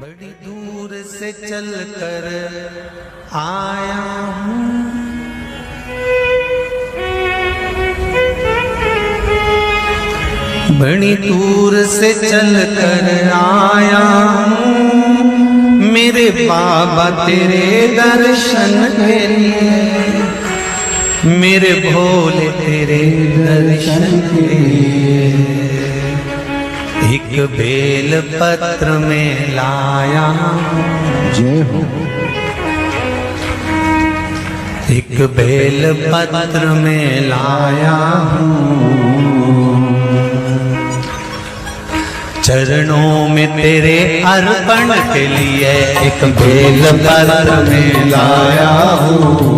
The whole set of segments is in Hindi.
बड़ी दूर से चल कर आया हूँ, बड़ी दूर से चल कर आया हूँ, मेरे बाबा तेरे दर्शन के लिए, मेरे भोले तेरे दर्शन के लिए। एक बेल पत्र में लाया जय हो। एक बेल पत्र में लाया हूँ, चरणों में तेरे अर्पण के लिए एक बेल पत्र में लाया हूँ,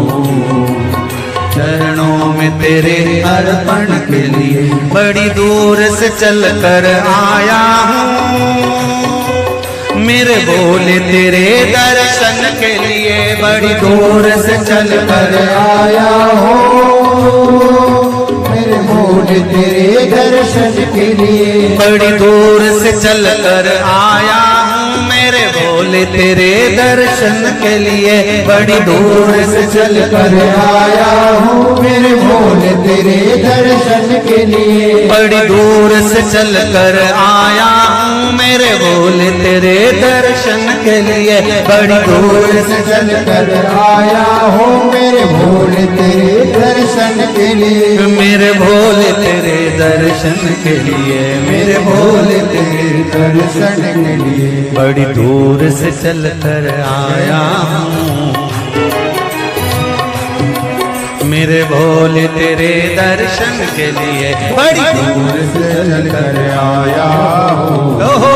चरणों में तेरे अर्पण के लिए। बड़ी दूर से चल कर आया हूँ, मेरे भोले तेरे दर्शन के लिए। बड़ी दूर से चल कर आया हूँ, मेरे भोले तेरे दर्शन के लिए। बड़ी दूर से चल कर आया हूँ, मेरे भोले तेरे दर्शन के लिए। बड़ी दूर से चल कर आया हूँ, मेरे भोले तेरे दर्शन के लिए। बड़ी दूर से चल कर आया हूँ, मेरे भोले तेरे दर्शन के लिए। बड़ी दूर से चल कर आया हूँ, मेरे भोले तेरे दर्शन के लिए। मेरे भोले तेरे दर्शन के लिए, मेरे भोले तेरे दर्शन के लिए। बड़ी दूर से चल कर आया हूँ, मेरे भोले तेरे दर्शन के लिए। बड़ी दूर से चल कर आया हूँ, ओहो,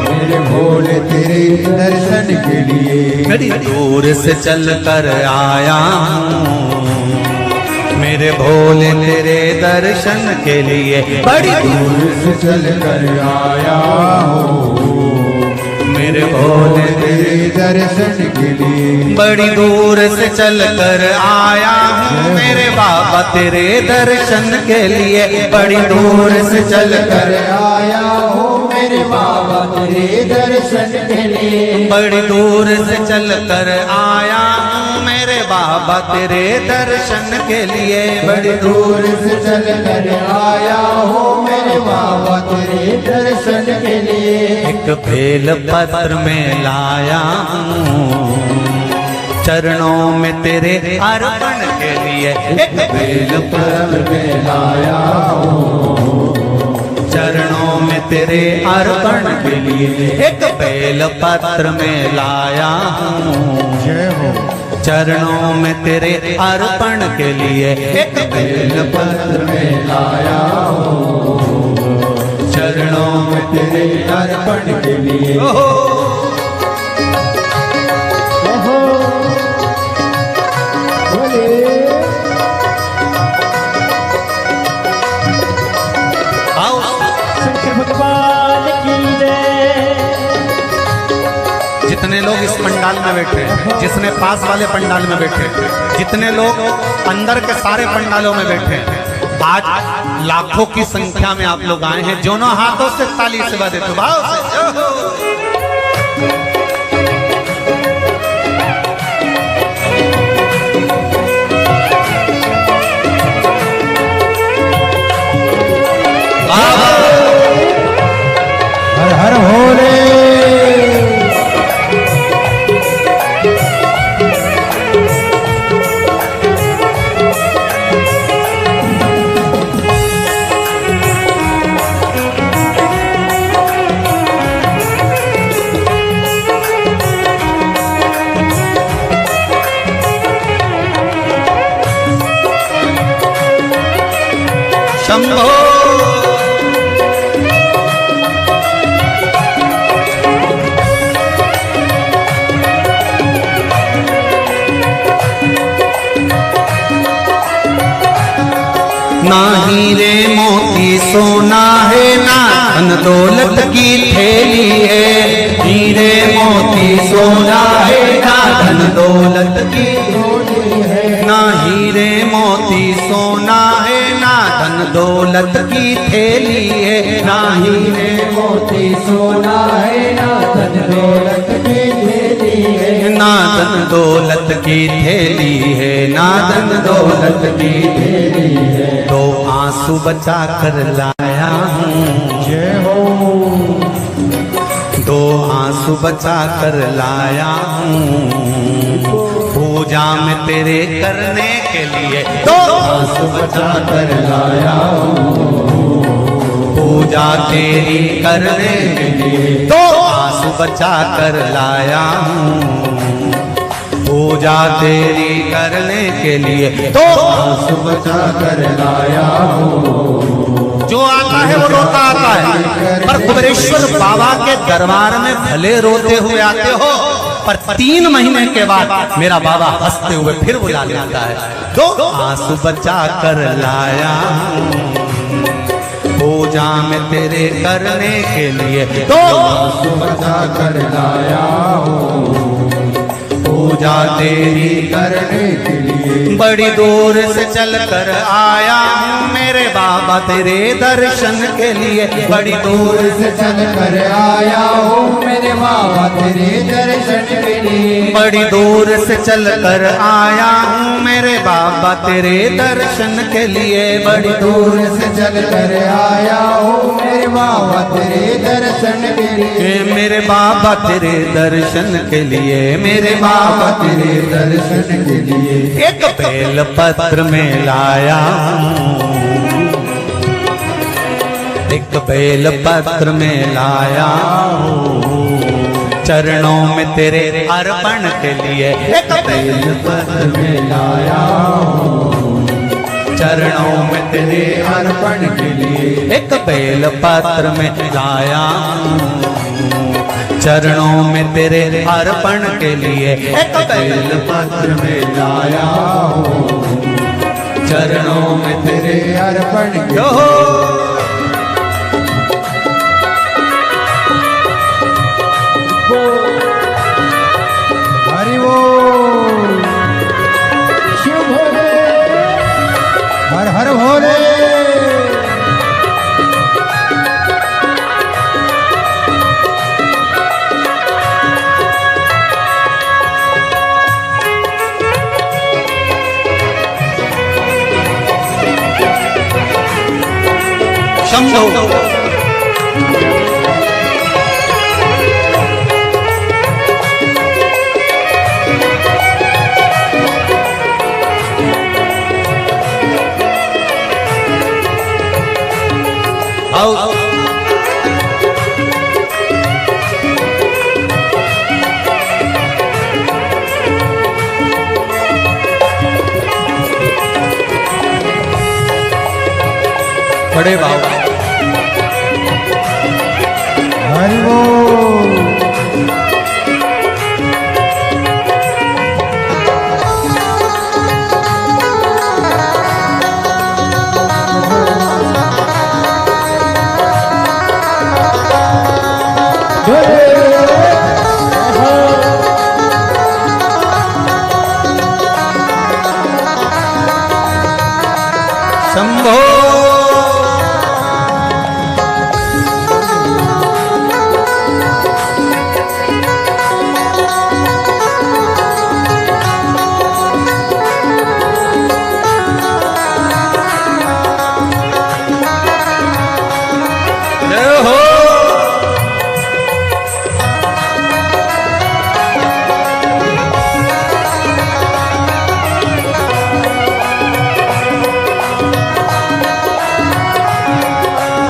मेरे भोले तेरे दर्शन के लिए। बड़ी दूर से चल कर आया हूँ, मेरे भोले तेरे दर्शन के लिए। बड़ी दूर से चल कर आया हूँ, मेरे भोले तेरे दर्शन के लिए। बड़ी दूर से चल कर आया हूँ, मेरे बाबा तेरे दर्शन के लिए। बड़ी दूर से चल कर आया हूँ, मेरे बाबा तेरे दर्शन के लिए। बड़ी दूर से चल कर आया हूँ, मेरे बाबा तेरे दर्शन के लिए। बड़ी दूर से चल कर आया हूँ, मेरे बाबा तेरे दर्शन के लिए। एक बेल पत्र में लाया हूँ, चरणों में तेरे अर्पण के लिए। एक बेल पत्र में लाया हूँ, चरणों में तेरे अर्पण के लिए। एक बेल पत्र में लाया हूँ, जय हो। चरणों में तेरे अर्पण के लिए। एक बेल पत्र में लाया हूँ, चरणों में तेरे अर्पण के लिए। भगवान की जय। जितने लोग इस पंडाल में बैठे, जिसने पास वाले पंडाल में बैठे, जितने लोग अंदर के सारे पंडालों में बैठे, आज लाखों की संख्या में आप लोग आए हैं। दोनों हाथों से ताली से बजा देते भाव से। हर हर भोले। शंभो ना हीरे मोती सोना है, ना धन दौलत की थैली है। हीरे मोती सोना है, ना धन दौलत की थैली है। ना हीरे मोती सोना है, ना धन दौलत की थैली है, ना हीरे मोती सोना है, ना धन दौलत की थैली है, ना धन दौलत की थैली है, ना धन दौलत की थैली है। दो आंसू बचा कर लाया हूँ, जय हो। दो आंसू बचा कर लाया हूँ, पूजा में तेरे करने के लिए दो आंसू बचा कर लाया हूँ, पूजा तेरी करने के लिए दो आंसू बचा कर लाया हूँ, पूजा तेरी करने के लिए दो आंसू बचा कर लाया हूँ। जो आता है वो रोता आता है, पर कुबेरेश्वर बाबा के दरबार में भले रोते हुए आते हो, पर 3 महीने के बाद मेरा बाबा हंसते हुए फिर बुला लेता है। दो आंसू बचा कर लाया हूँ, पूजा में तेरे करने के लिए दो आंसू बचा कर लाया हूँ, पूजा तेरी करने के लिए। बड़ी दूर से चल कर आया हूँ मेरे बाबा तेरे दर्शन के लिए, बड़ी दूर से चल कर आया हूँ मेरे बाबा तेरे दर्शन के लिए। बड़ी दूर से चल कर आया हूँ मेरे बाबा तेरे दर्शन के लिए, बड़ी दूर से चल कर आया हूँ मेरे बाबा तेरे दर्शन के लिए। मेरे बाबा तेरे दर्शन के लिए, मेरे बाबा तेरे दर्शन के लिए। एक बेल पत्र में लाया हूँ, एक बेल पत्र में लाया हूँ, चरणों में तेरे अर्पण के लिए एक बेल पत्र में लाया हूँ, चरणों में तेरे अर्पण के लिए। एक बेल पत्र में लाया हूँ, चरणों में तेरे अर्पण के लिए एक बेल पत्र में लाया हूँ, चरणों में तेरे अर्पण के जो हरि वो शिव भोले, हर हर भोले। शंभो आओ बड़े बाबा हरि वो शंभो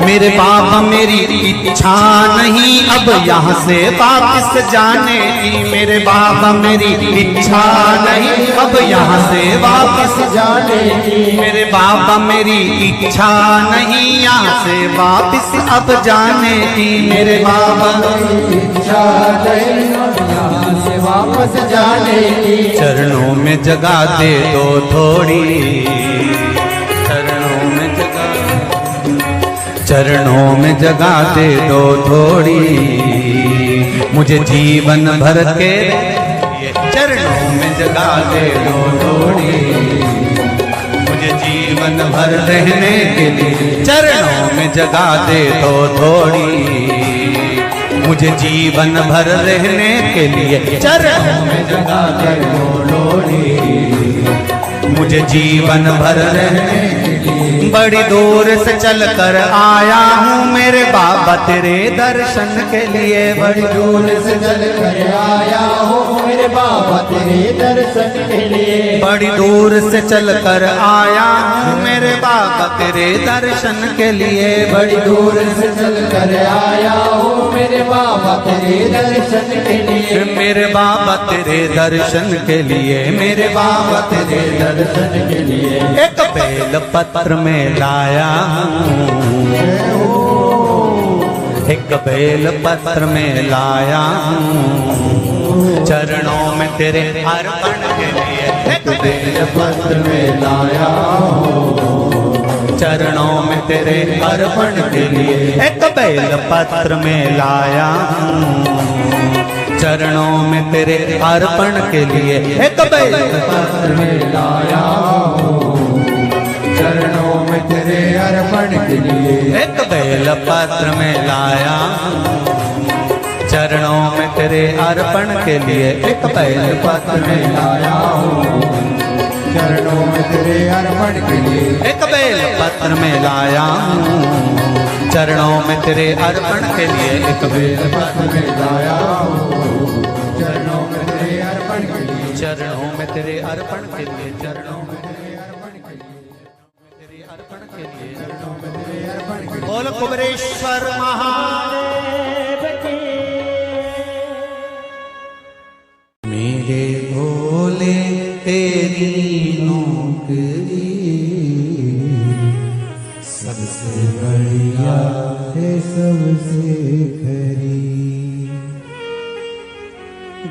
मेरे बाबा मेरी इच्छा नहीं अब यहाँ से वापस जाने की, मेरे बाबा मेरी इच्छा नहीं अब यहाँ से वापस जाने की, मेरे बाबा मेरी इच्छा नहीं यहाँ से वापस अब जाने की, मेरे बाबा इच्छा नहीं यहाँ से वापस जाने की। चरणों में जगह दे दो थोड़ी, चरणों में जगह, चरणों में जगह दे दो थोड़ी, मुझे जीवन भर के चरणों में जगह दे दो थोड़ी, मुझे जीवन भर रहने के लिए चरणों में जगह दे तो थोड़ी। मुझे जीवन भर रहने के लिए चरणों में जगह दे तो लोड़ी। मुझे जीवन भर रहने के लिए बड़ी दूर से चल कर आया हूँ मेरे बाबा तेरे दर्शन के लिए। बड़ी दूर से चल कर आया हूँ मेरे बाबा तेरे दर्शन के लिए। बड़ी दूर से चल कर आया हूँ मेरे बाबा तेरे दर्शन के लिए। बड़ी दूर से चल कर आया हूँ मेरे बाबा तेरे दर्शन के लिए। मेरे बाबा तेरे दर्शन के लिए, मेरे बाबा तेरे दर्शन के लिए एक बेल पत्र में लाया हूँ। एक बेल पत्र में लाया हूँ चरणों में तेरे अर्पण के लिए। एक बेल पत्र में लाया हूँ चरणों में तेरे अर्पण के लिए। एक बेल पत्र में लाया हूँ चरणों में तेरे अर्पण के लिए। एक बेल पत्र में लाया हूँ चरणों में तेरे अर्पण के लिए। एक बेल पत्र में लाया चरणों में तेरे अर्पण के लिए। एक बेल पत्र में लाया हूँ चरणों में तेरे अर्पण के लिए। एक बेल पत्र में लाया हूँ चरणों में तेरे अर्पण के लिए। एक बेल पत्र में लाया हूँ चरणों में तेरे अर्पण के लिए। चरणों में तेरे अर्पण के लिए। चरणों में तेरे अर्पण के लिए। तेरे अर्पण के लिए। चरणों में तेरे अर्पण के लिए। बोल कुबरेश्वर महादेव की। मेरे भोले तेरी नौकरी सबसे बढ़िया है सबसे खरी।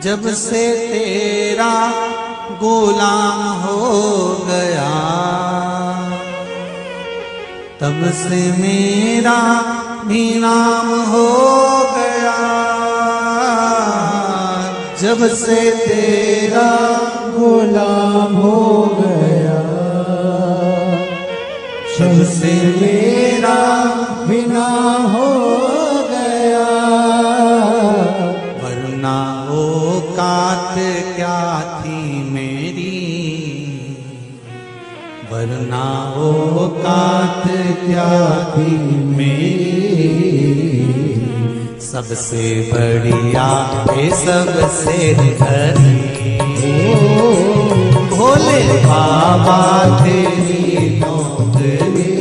जब से तेरा गुलाम हो गया तब से मेरा भी नाम हो गया। जब से तेरा गुलाम हो गया जब से मेरा बिना हो गया। वरना औकात क्या थी मेरी, वरना औकात क्या थी मेरी। सबसे बढ़िया है सबसे हरी। भोले बाबा तेरी नौकरी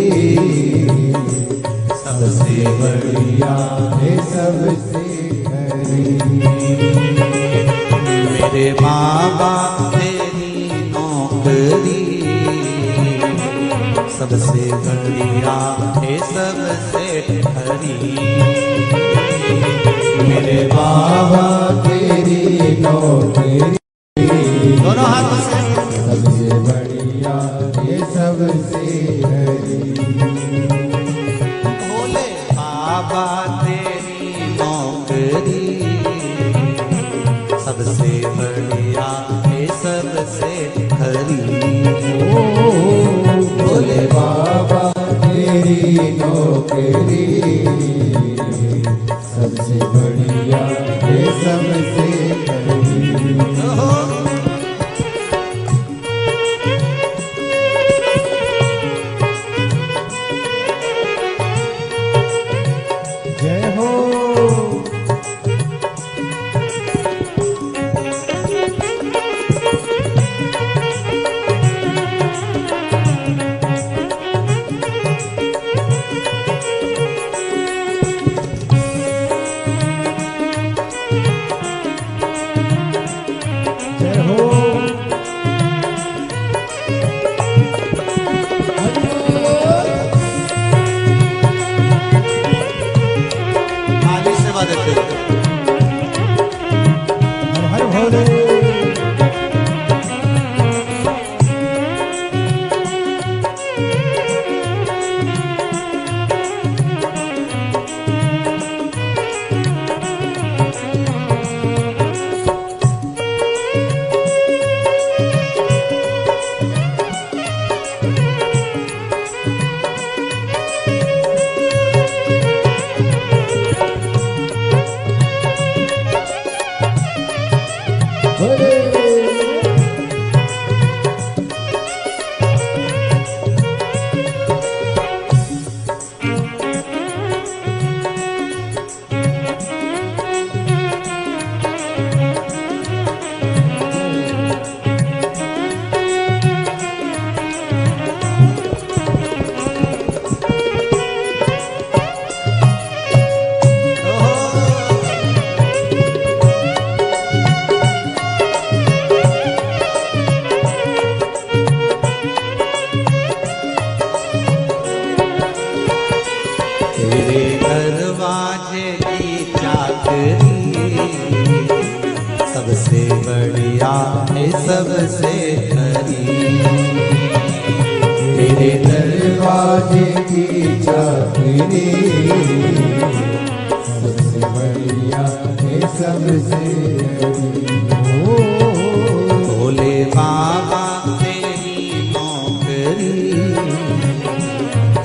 सबसे बढ़िया है सबसे खरी। मेरे बाबा तेरी नौकरी सबसे बढ़िया है सबसे हरी। मेरे बाबा तेरी नौकरी दोनों हाथों से सबसे बढ़िया ये सबसे हरी। भोले बाबा तेरी नौकरी सबसे बढ़िया है सबसे हरी। भोले बाबा तेरी नौकरी सबसे बढ़िया ये सबसे खरी। जय हो तेरे दरवाजे की चाकरी सबसे बढ़िया है सबसे खरी। तेरे दरवाजे की चाकरी सबसे बढ़िया है सबसे भोले बाबा तेरी नौकरी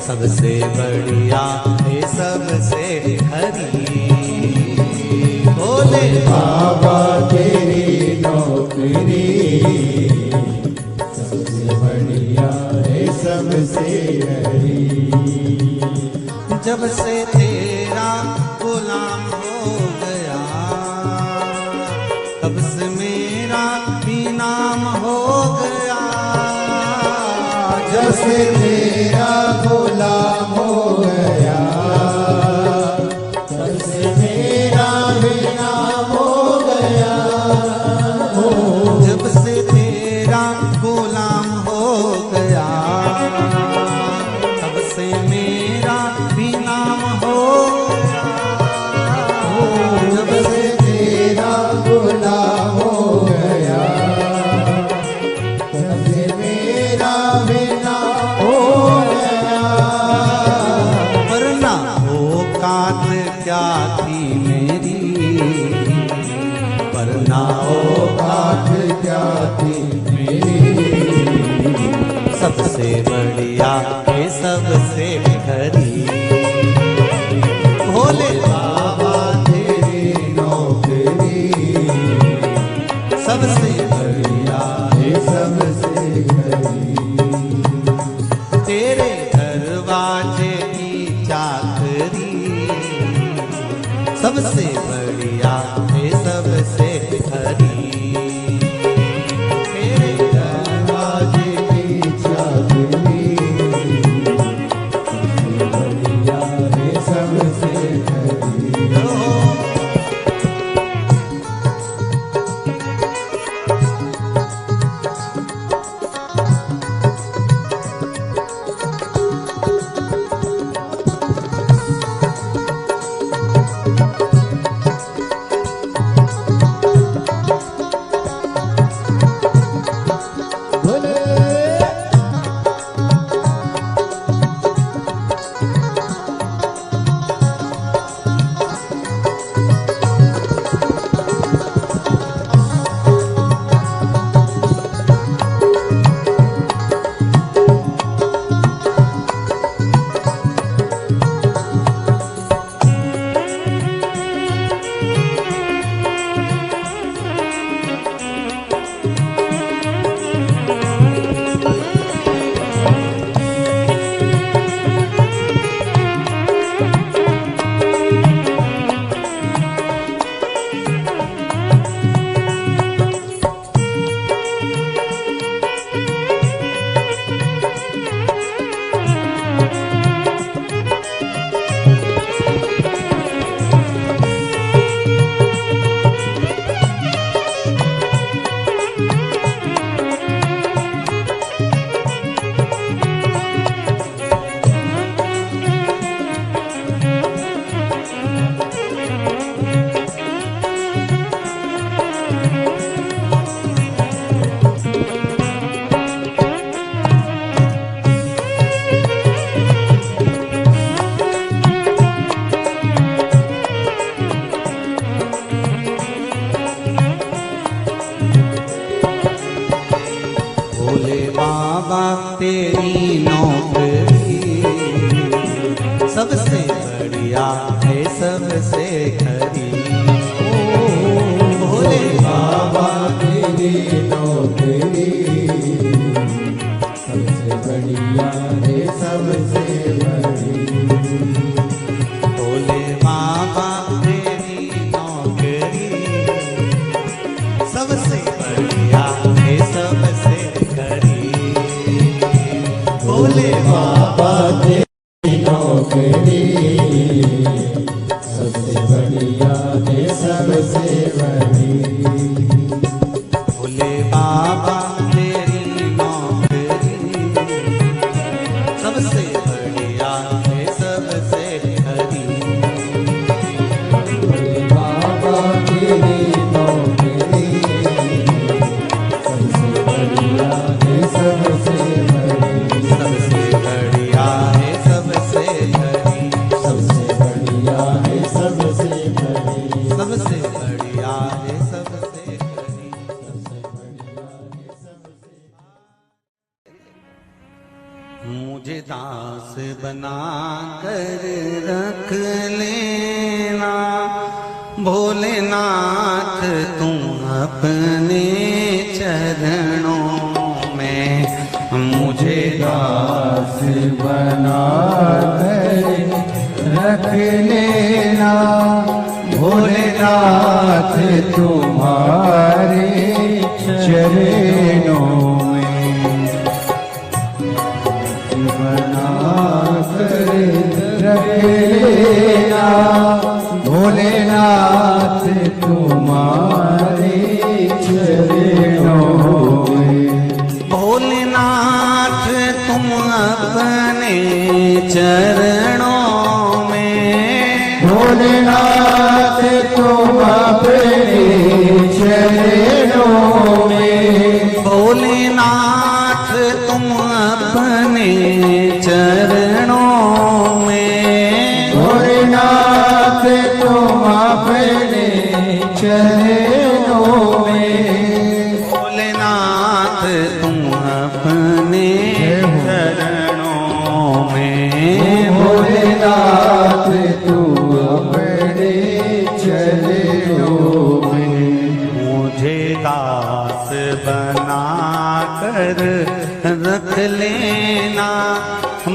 सबसे बढ़िया है सबसे खरी। भोले बाबा तेरी नौकरी सबसे बढ़िया है सबसे हरी। जब से तेरा गुलाम हो गया तब से मेरा भी नाम हो गया। जब से तेरा गुलाम हो गया तब से मेरा भी नाम हो गया। जब से तेरा गुलाम हो गया तब से मेरा भी नाम हो गया। जब से तेरा गुलाम हो गया तब से मेरा भी नाम हो गया। वरना औकात क्या थी मेरी, वरना औकात क्या थी मेरी, सबसे बढ़िया है सबसे खरी। भोले बाबा तेरी नौकरी सबसे बढ़िया है सबसे खरी। तेरे दरवाजे की चाकरी सबसे बढ़िया है सबसे खरी। तेरे दरवाजे की चाकरी सबसे बढ़िया है सबसे खरी। बाबा तेरी नौकरी सबसे बढ़िया है सबसे खरी। भोले बाबा तेरी नौकरी सबसे बढ़िया है सबसे बड़ी। भोले बाबा तेरी नौकरी सबसे बढ़िया है सबसे खरी। भोले बाबा तेरी नौकरी सबसे बढ़िया है सबसे बड़ी। भोले बाबा तेरी नौकरी सबसे बढ़िया है सबसे खरी। भोले बाबा तेरी नौकरी सबसे बढ़िया है सबसे बड़ी। सबसे बढ़िया है सबसे खरी। सबसे बढ़िया है सबसे बड़ी। सबसे बढ़िया है सबसे खरी। मुझे दास बना कर रख लेना भोलेनाथ तुम अपने चरणों में। मुझे दास बना कर रख लेना भोलेनाथ तुम्हारे चरणों में। बना कर रख लेना भोलेनाथ तुम्हारे चरणों में। भोलेनाथ तुम अपने चरणों में। भोलेनाथ तुम अपने चरणों में। भोलेनाथ तुम अपने चरणों में। भोलेनाथ तुम अपने चरणों में। भोलेनाथ तुम अपने चरणों में। भोलेनाथ तुम अपने चरणों में। मुझे दास बना कर रख लेना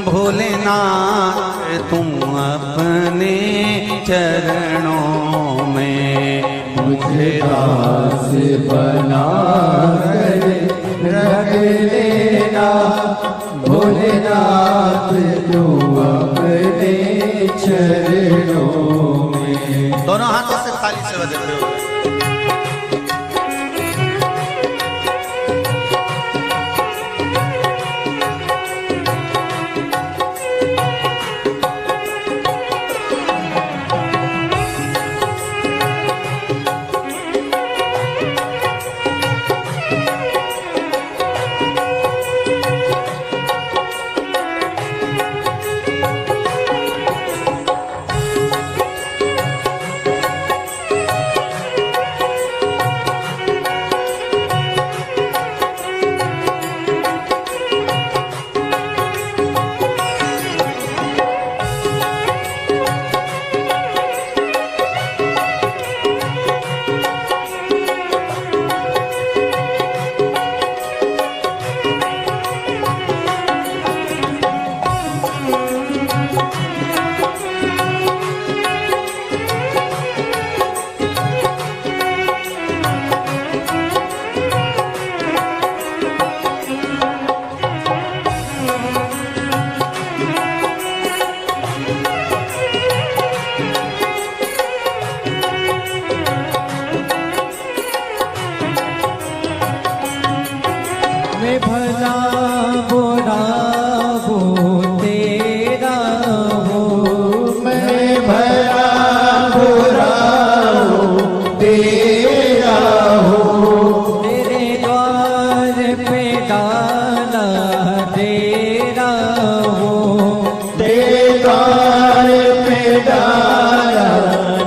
भोलेनाथ तुम अपने चरणों में। मुझे दास बना कर रख लेना भोलेनाथ तुम अपने चरणों में। दोनों हाथों से ताली से बजाते हुए मैं भला बुरा वो तेरा हो। मैं भला बुरा हूँ तेरा हूँ। तेरे द्वार पे डाला तेरा हो। तेरे द्वार पे डाला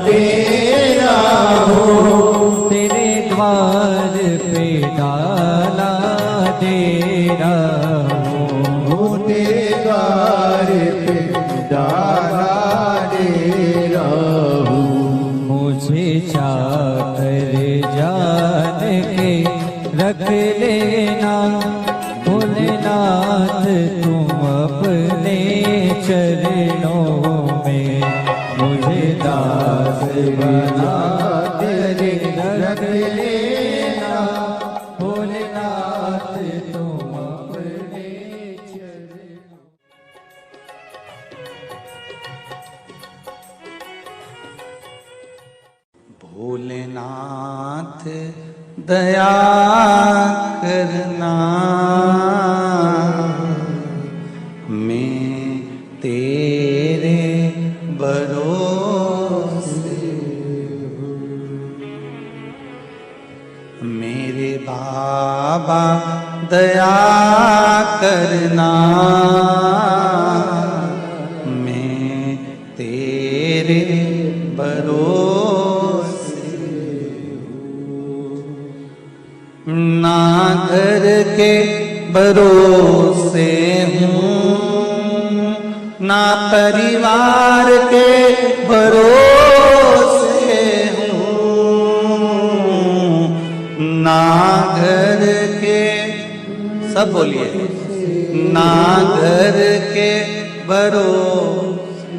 तेरा हूँ। तेरे द्वार पे डाला तेरा हो। तेरे द्वार पे डाला तेरा हूँ। मुझे चाकर जान के रख लेना भोलेनाथ तुम अपने चरणों में, मुझे दास बना तेरे रख लेना भोलेनाथ तुम अपने चरणों। भोलेनाथ दया करना, मैं तेरे भरोसे हूँ। मेरे बाबा दया करना, मैं तेरे भरोसे ना घर के भरोसे हूँ, ना परिवार के भरोसे हूँ, ना घर के, सब बोलिए, ना घर के भरोसे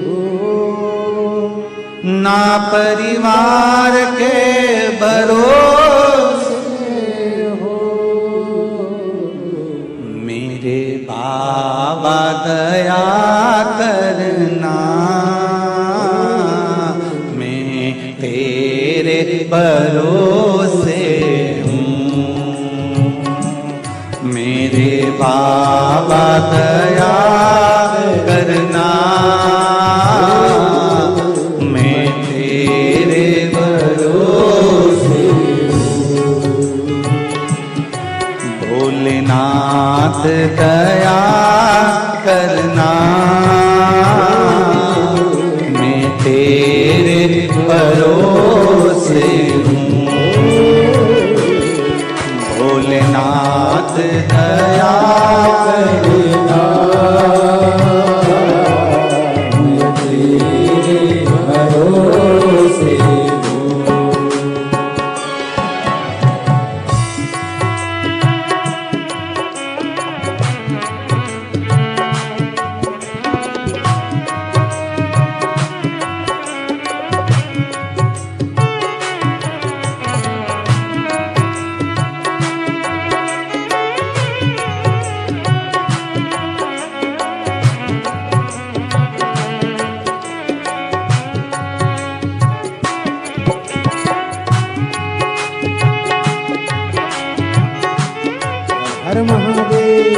हूँ, ना परिवार के भरोसे हो। मेरे बाबा दया करना, मैं तेरे भरोसे हूँ। मेरे बाबा दया करना, मैं तेरे भरोसे हूँ। भोलेनाथ दया करना, मैं तेरे भरोसे हूँ। भोलेनाथ दया करना, मैं तेरे भरोसे हूँ। हर महादेव।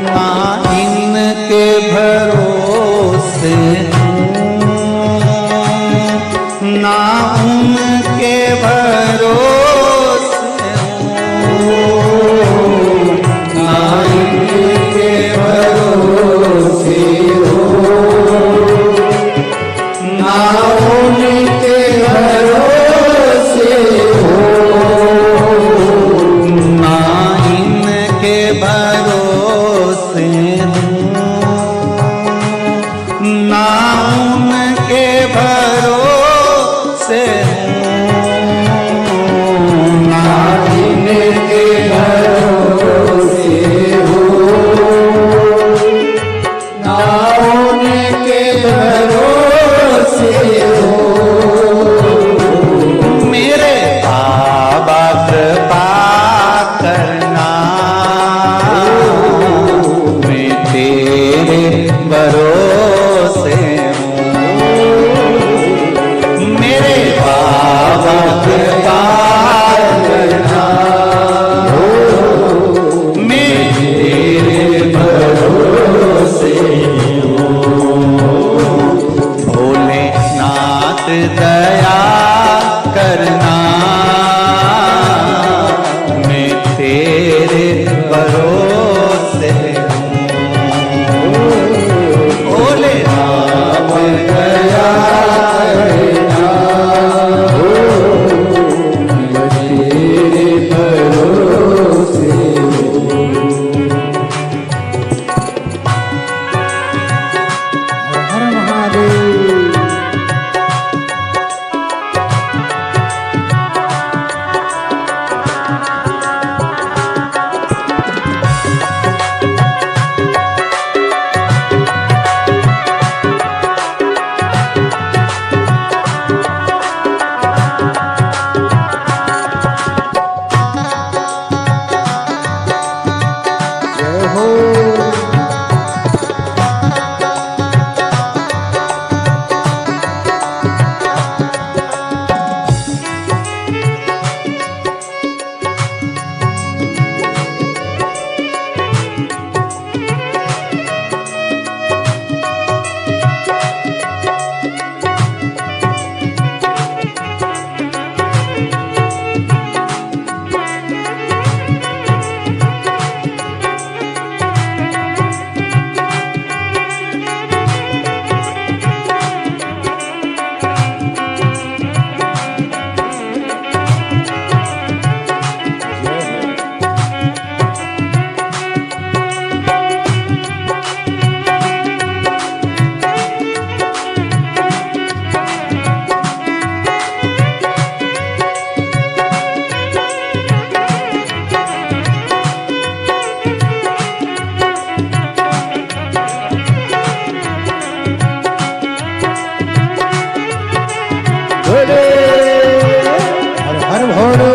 ना उनके भरोसे हूँ, ना उनके भरोसे हो। हर हर भोले।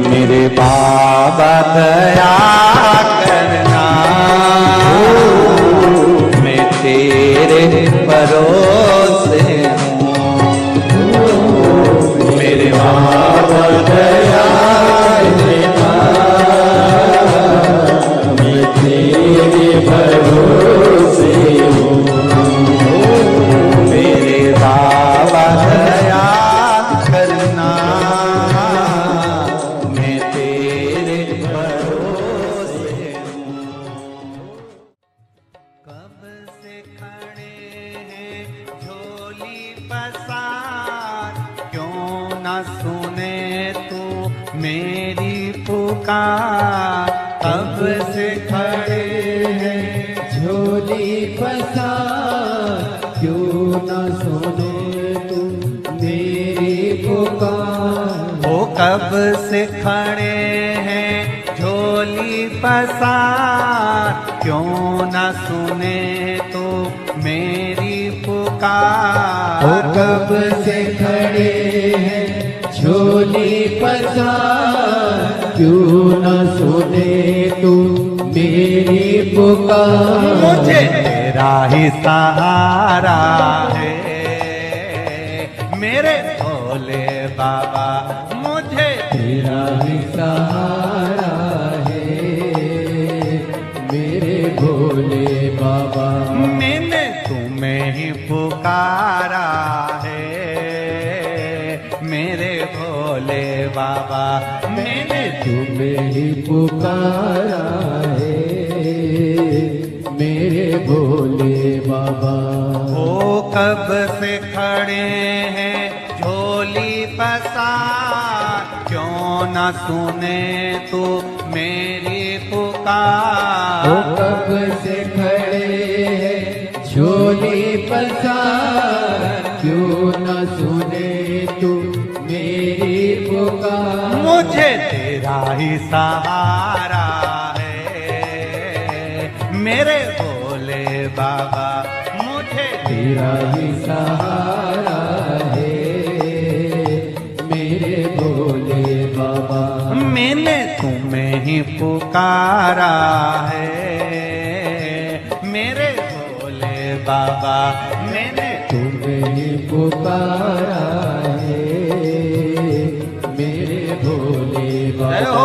मेरे बाबा दया करना, मैं तेरे भरोसे हूँ। मेरे बाबा दया करना, मैं तेरे भरोसे हूँ। मेरे बाबा दया करना, मैं तेरे भरोसे हूँ। कब से खड़े हैं झोली पसार, क्यों न सुने तू मेरी पुकार। कब से खड़े हैं झोली पसार, क्यों न सुने तू मेरी पुकार। ओ कब से खड़े हैं झोली पसार, क्यों न सुने तो मेरी पुकार। ओ कब से खड़े हैं झोली पसार, क्यों न सुने तू मेरी पुकार। मुझे तेरा ही सहारा है मेरे भोले बाबा, मुझे तेरा ही सहारा है मेरे भोले बाबा। मैंने तुम्हें ही पुकारा है मेरे भोले बाबा। मैंने तुम्हें ही पुकारा है मेरे भोले बाबा। ओ कब से खड़े हैं झोली पसार, क्यों न सुने तू मेरी पुकार। ओ कब से खड़े हैं झोली पसार, क्यों न सुने तू मेरी पुकार। मुझे तेरा ही सहारा है मेरे भोले बाबा, मुझे तेरा ही सहारा है मेरे भोले बाबा। मैंने तुम्हें ही पुकारा है मेरे भोले बाबा। मैंने तुम्हें ही पुकारा है मेरे भोले जय बाबा। हो।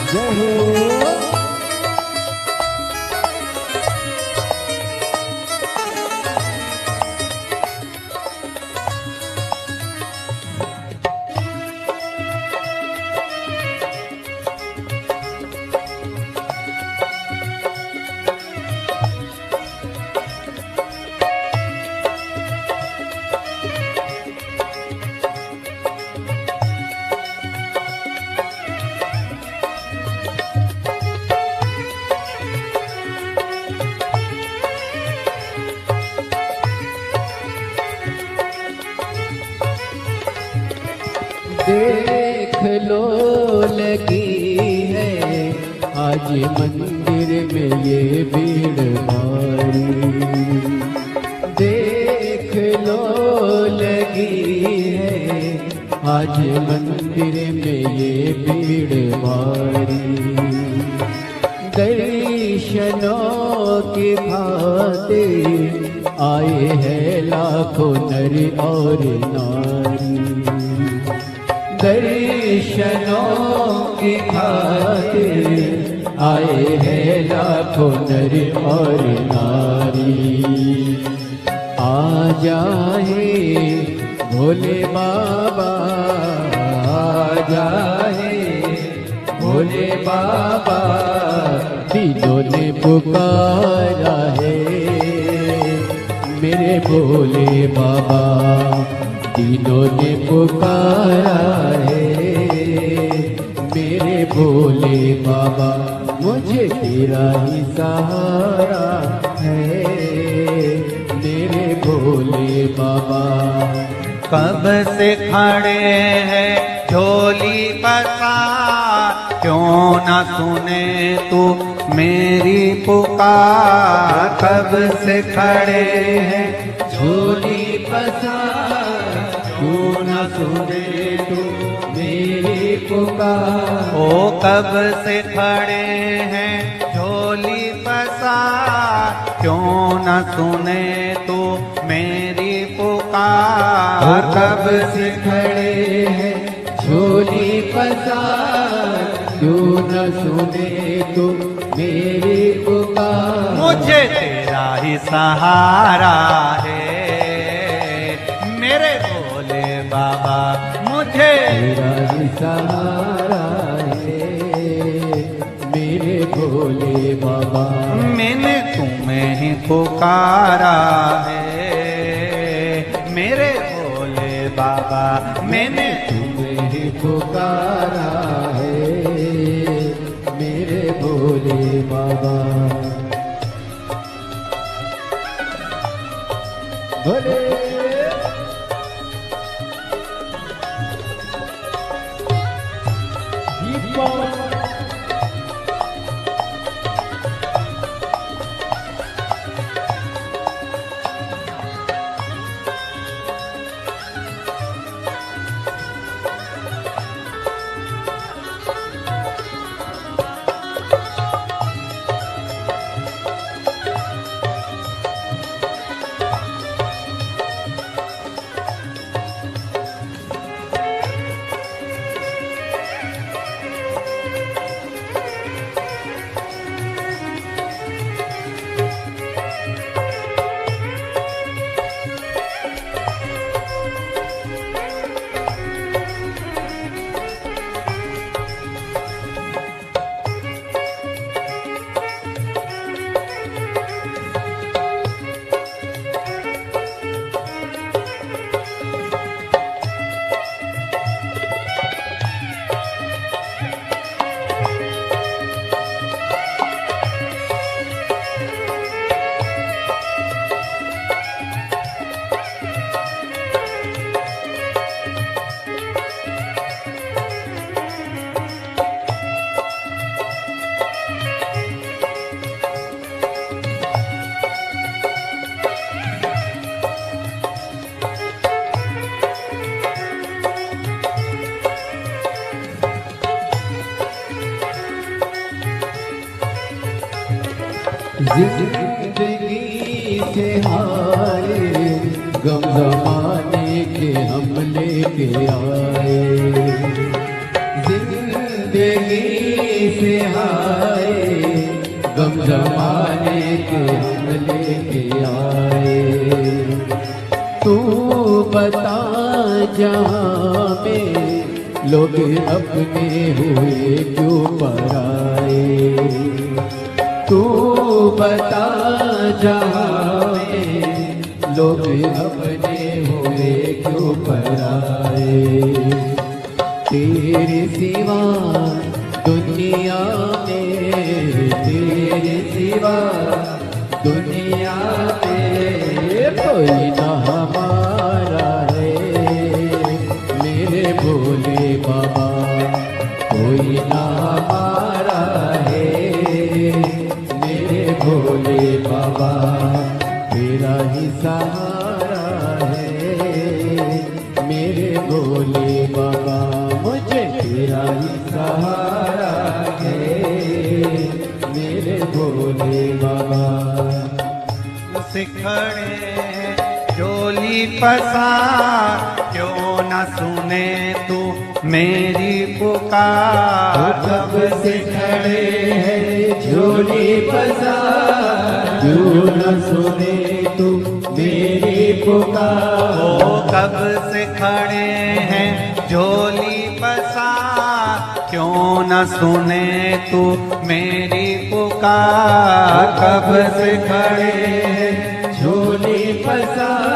जय हो। देख लो लगी है आज मंदिर में ये भीड़ भारी। देख लो लगी है आज मंदिर में ये भीड़ भारी। दर्शनों की खातिर आए हैं लाखों नर और नारी। दर्शनों की खातिर आए हैं लाखों नर और नारी। आ जाए भोले बाबा, आ जाए भोले बाबा, तीनों ने पुकारा है मेरे भोले बाबा। तीनों ने पुकारा है मेरे भोले बाबा। मुझे तेरा ही सहारा है मेरे भोले बाबा। कब से खड़े हैं झोली पसार, क्यों न सुने तू मेरी पुकार। कब से खड़े हैं झोली पसार, क्यों न सुने तू मेरी पुकार। ओ कब से खड़े हैं झोली पसार, क्यों न सुने तू मेरी पुकार। कब से खड़े हैं झोली पसार, क्यों न सुने तू मेरी पुकार। मुझे तेरा ही सहारा है मेरे भोले बाबा। मुझे तेरा ही सहारा है मेरे भोले बाबा। मैंने तुम्हें ही पुकारा है मेरे भोले बाबा। मैंने तुम्हें ही पुकारा है मेरे भोले बाबा। भोले जिंदगी से हारे गम जमाने के हम लेके आए। जिंदगी जिंदगी से हारे, गम जमाने के हम लेके आए। तू बता जहाँ में लोग अपने हुए क्यों पराए। तू बता जहाँ में लोग अपने हुए क्यों पराए। तेरे सिवा दुनिया में, तेरे सिवा दुनिया में कोई ना हमारा है। मेरे भोले बाबा कोई ना हमारा है। मेरे भोले बाबा तेरा ही सहारा है। मेरे भोले बाबा मुझे तेरा ही सहारा है। मेरे भोले बाबा सिखड़े झोली पसार, क्यों न सुने तू मेरी पुकार। कब से खड़े हैं झोली पसार, क्यों न सुने तू मेरी पुकार। ओ कब से खड़े हैं झोली पसार, क्यों न सुने तू मेरी पुकार। कब से खड़े हैं झोली पसार,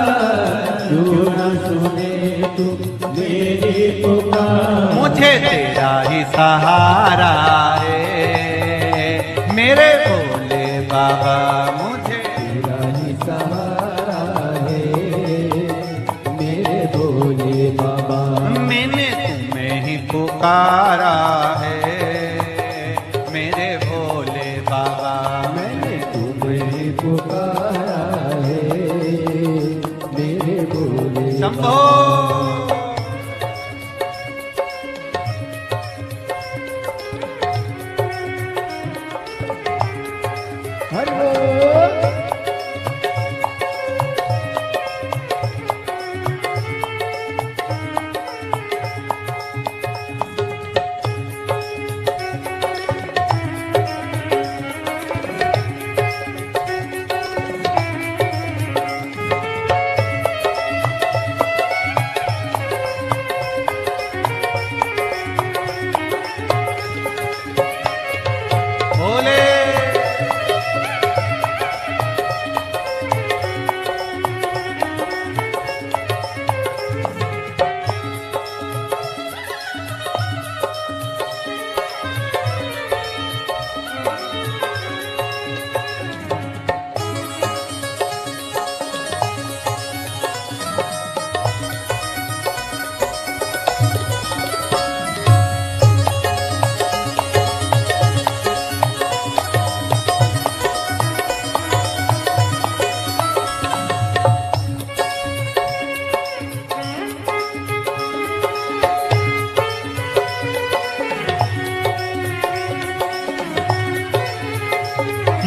क्यों न सुने तू मेरी पुकार। मुझे तेरा ही सहारा है। मेरे भोले बाबा मुझे तेरा ही सहारा है। मेरे भोले बाबा मैंने तुम्हें ही पुकारा है। मेरे भोले बाबा मैंने तुम्हें पुकारा है। मेरे भोले शंभो। हरि बोल। भोले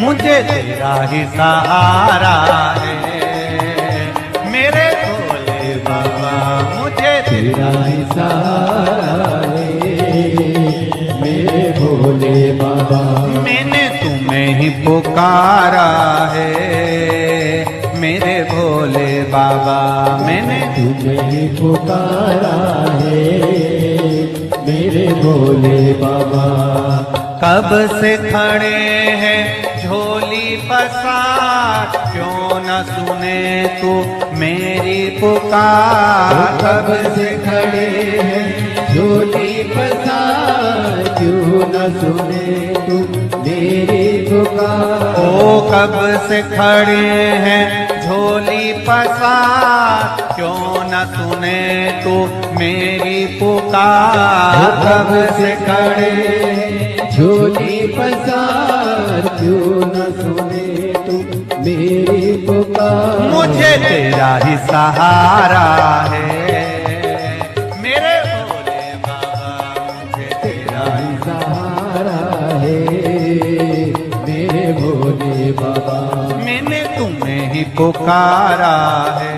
मुझे तेरा ही सहारा है। मेरे भोले बाबा मुझे तेरा ही सहारा है। मेरे भोले बाबा मैंने तुम्हें ही पुकारा है। मेरे भोले बाबा मैंने तुम्हें ही पुकारा है। मेरे भोले बाबा कब से खड़े हैं झोली पसार, क्यों न सुने तू मेरी पुकार। कब से खड़े हैं झोली पसार, क्यों न सुने तू मेरी पुकार। ओ कब से खड़े हैं झोली पसार, क्यों न सुने तू मेरी पुकार। कब से खड़े हैं झोली पसार, क्यों न सुने तू मेरी पुकार। मुझे तेरा ही सहारा है। मेरे भोले बाबा मुझे तेरा ही सहारा है। मेरे भोले बाबा मैंने तुम्हें ही पुकारा है।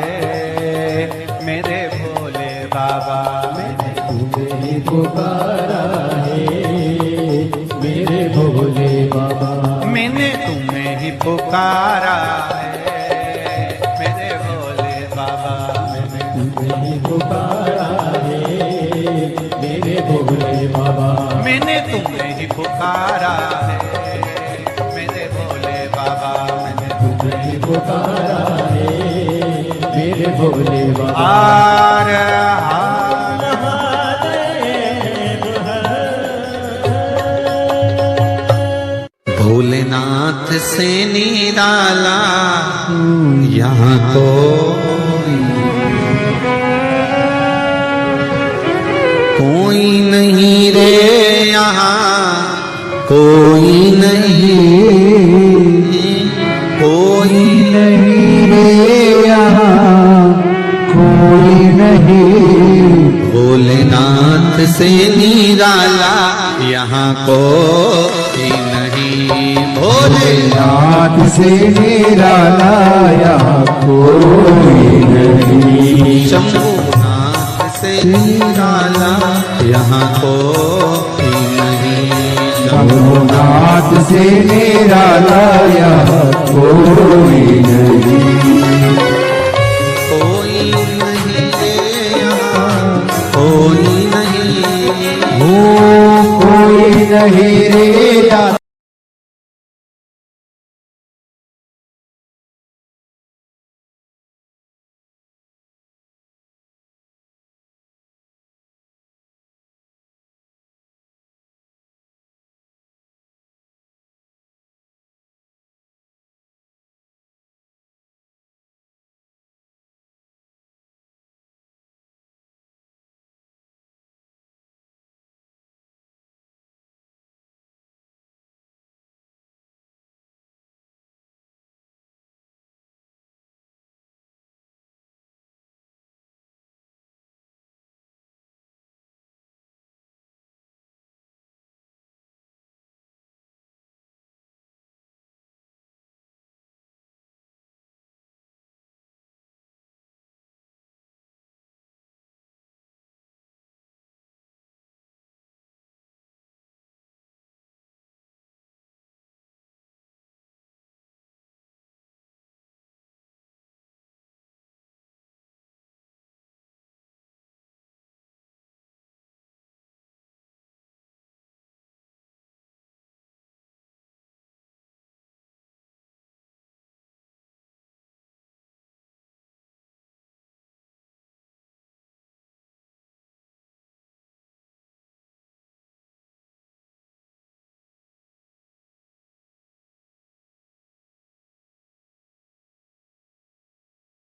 मेरे भोले बाबा मैंने तुम्हें ही पुकारा है। पुकारा है मेरे भोले बाबा तुझे ही पुकारा है मेरे भोले बाबा। मैंने तुम्हें ही पुकारा है मेरे भोले बाबा मैंने तुझे ही पुकारा है मेरे भोले बाबा। हार हार भोलेनाथ से निराला यहाँ कोई नहीं रे यहाँ कोई नहीं नहीं रे यहाँ कोई नहीं। भोलेनाथ से निराला यहाँ कोई नहीं भोलेनाथ से निराला यहाँ कोई नहीं। शंभुनाथ से निराला यहाँ कोई नहीं शंभुनाथ से निराला यहाँ कोई नहीं। कोई नहीं रे यहाँ कोई नहीं कोई नहीं रे